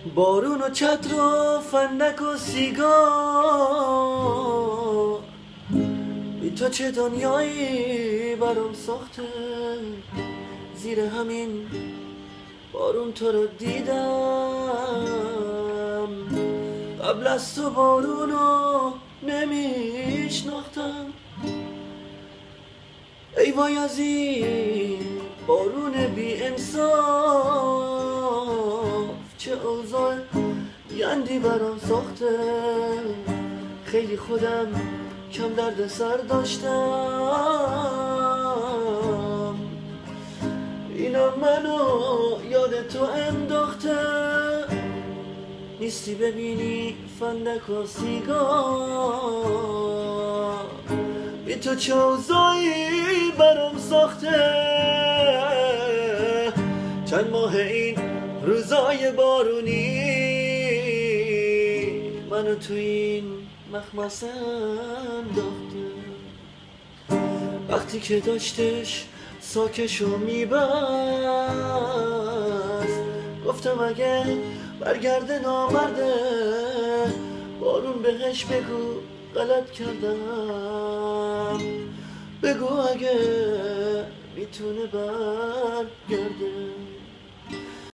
بارون و چتر و فندک و سیگار، بی تو چه دنیایی برام ساخته. زیر همین بارون تو رو دیدم، قبل از تو بارونو نمیشناختم. ای وای از این بارون بی انصاف، چه اوضاع گندی برام ساخته. خیلی خودم کم درد سر داشتم، اینا منو یاد تو انداخته. نیستی ببینی فندک و سیگار، بی تو چه اوضاعی برام ساخته. چند ماه این روزای بارونی منو تو این مخمسه انداخته. وقتی که داشتش ساکشو میبست، گفتم اگه برگرده نامرده، بارون بهش بگو غلط کردم. بگو اگه میتونه برگرده.